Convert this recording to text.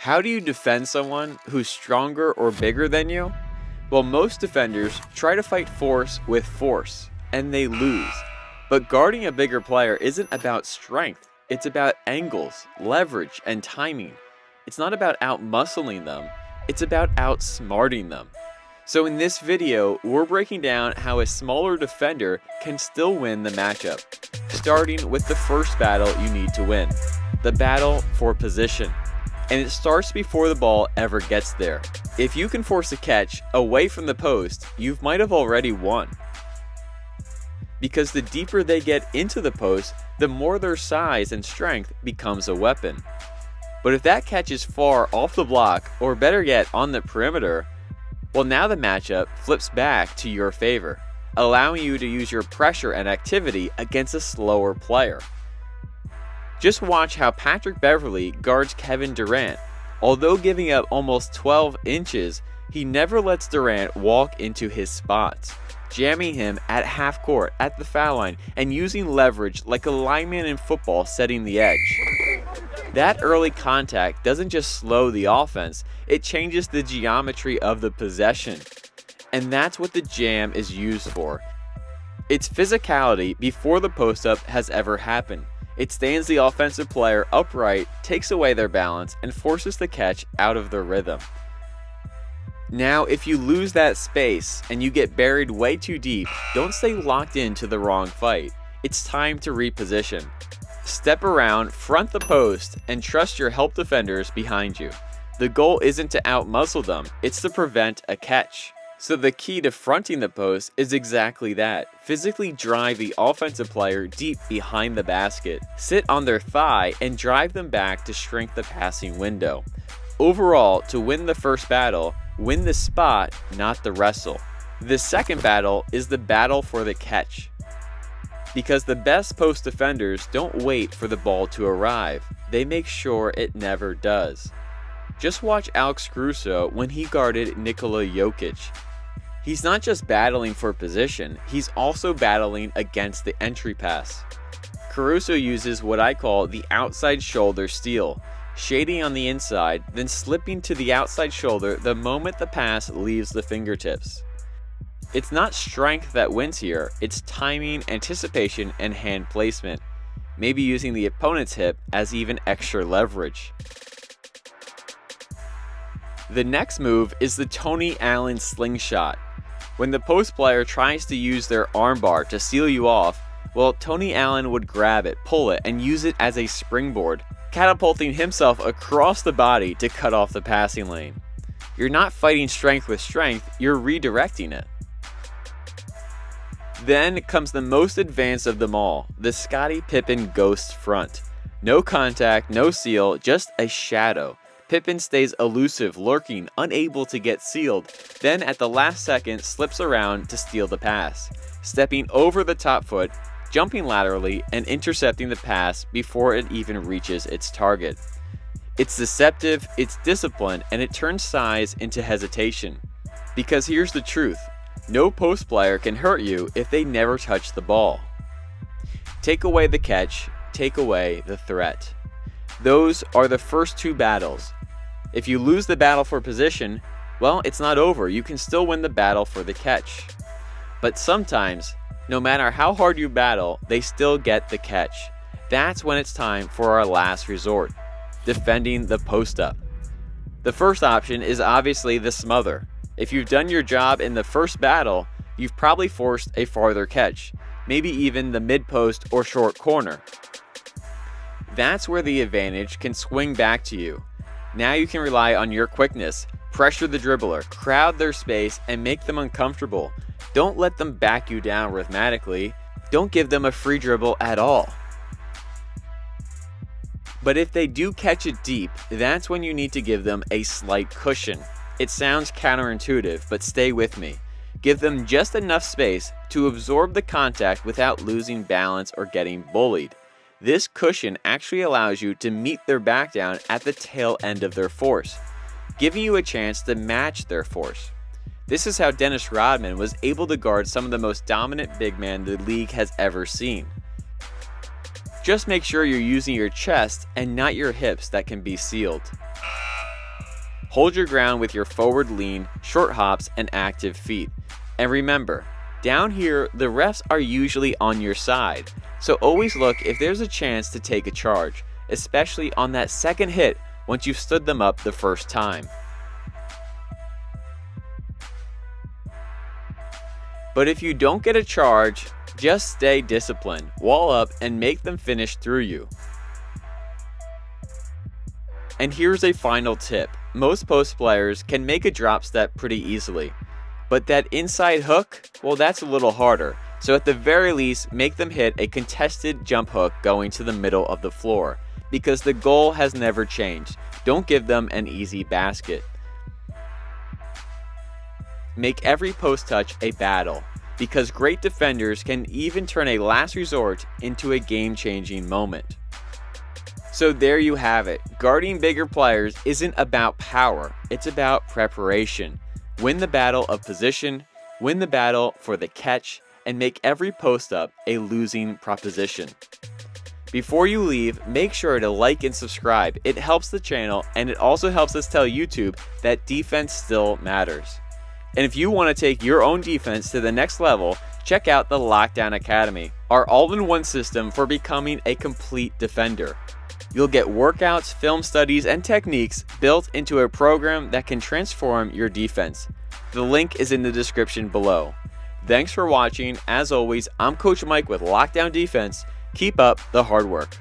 How do you defend someone who's stronger or bigger than you? Well, most defenders try to fight force with force, and they lose. But guarding a bigger player isn't about strength. It's about angles, leverage, and timing. It's not about out-muscling them. It's about outsmarting them. So in this video, we're breaking down how a smaller defender can still win the matchup, starting with the first battle you need to win, the battle for position. And it starts before the ball ever gets there. If you can force a catch away from the post, you might have already won. Because the deeper they get into the post, the more their size and strength becomes a weapon. But if that catch is far off the block, or better yet on the perimeter, well, now the matchup flips back to your favor, allowing you to use your pressure and activity against a slower player. Just watch how Patrick Beverley guards Kevin Durant. Although giving up almost 12 inches, he never lets Durant walk into his spots, jamming him at half court, at the foul line, and using leverage like a lineman in football setting the edge. That early contact doesn't just slow the offense, it changes the geometry of the possession. And that's what the jam is used for. It's physicality before the post-up has ever happened. It stands the offensive player upright, takes away their balance, and forces the catch out of their rhythm. Now, if you lose that space and you get buried way too deep, don't stay locked into the wrong fight. It's time to reposition. Step around, front the post, and trust your help defenders behind you. The goal isn't to out-muscle them, it's to prevent a catch. So the key to fronting the post is exactly that. Physically drive the offensive player deep behind the basket, sit on their thigh, and drive them back to shrink the passing window. Overall, to win the first battle, win the spot, not the wrestle. The second battle is the battle for the catch. Because the best post defenders don't wait for the ball to arrive, they make sure it never does. Just watch Alex Caruso when he guarded Nikola Jokic. He's not just battling for position, he's also battling against the entry pass. Caruso uses what I call the outside shoulder steal, shading on the inside, then slipping to the outside shoulder the moment the pass leaves the fingertips. It's not strength that wins here, it's timing, anticipation, and hand placement, maybe using the opponent's hip as even extra leverage. The next move is the Tony Allen Slingshot. When the post player tries to use their armbar to seal you off, well, Tony Allen would grab it, pull it, and use it as a springboard, catapulting himself across the body to cut off the passing lane. You're not fighting strength with strength, you're redirecting it. Then comes the most advanced of them all, the Scottie Pippen Ghost Front. No contact, no seal, just a shadow. Pippen stays elusive, lurking, unable to get sealed, then at the last second slips around to steal the pass, stepping over the top foot, jumping laterally, and intercepting the pass before it even reaches its target. It's deceptive, it's disciplined, and it turns size into hesitation. Because here's the truth, no post player can hurt you if they never touch the ball. Take away the catch, take away the threat. Those are the first two battles. If you lose the battle for position, well, it's not over. You can still win the battle for the catch. But sometimes, no matter how hard you battle, they still get the catch. That's when it's time for our last resort, defending the post-up. The first option is obviously the smother. If you've done your job in the first battle, you've probably forced a farther catch, maybe even the mid-post or short corner. That's where the advantage can swing back to you. Now you can rely on your quickness, pressure the dribbler, crowd their space, and make them uncomfortable. Don't let them back you down rhythmically. Don't give them a free dribble at all. But if they do catch it deep, that's when you need to give them a slight cushion. It sounds counterintuitive, but stay with me. Give them just enough space to absorb the contact without losing balance or getting bullied. This cushion actually allows you to meet their back down at the tail end of their force, giving you a chance to match their force. This is how Dennis Rodman was able to guard some of the most dominant big men the league has ever seen. Just make sure you're using your chest and not your hips that can be sealed. Hold your ground with your forward lean, short hops, and active feet. And remember, down here, the refs are usually on your side, so always look if there's a chance to take a charge, especially on that second hit once you've stood them up the first time. But if you don't get a charge, just stay disciplined, wall up, and make them finish through you. And here's a final tip. Most post players can make a drop step pretty easily, but that inside hook, well, that's a little harder. So at the very least, make them hit a contested jump hook going to the middle of the floor, because the goal has never changed. Don't give them an easy basket. Make every post touch a battle, because great defenders can even turn a last resort into a game-changing moment. So there you have it. Guarding bigger players isn't about power, it's about preparation. Win the battle of position, win the battle for the catch, and make every post-up a losing proposition. Before you leave, make sure to like and subscribe. It helps the channel, and it also helps us tell YouTube that defense still matters. And if you want to take your own defense to the next level, check out the Lockdown Academy, our all-in-one system for becoming a complete defender. You'll get workouts, film studies, and techniques built into a program that can transform your defense. The link is in the description below. Thanks for watching. As always, I'm Coach Mike with Lockdown Defense. Keep up the hard work.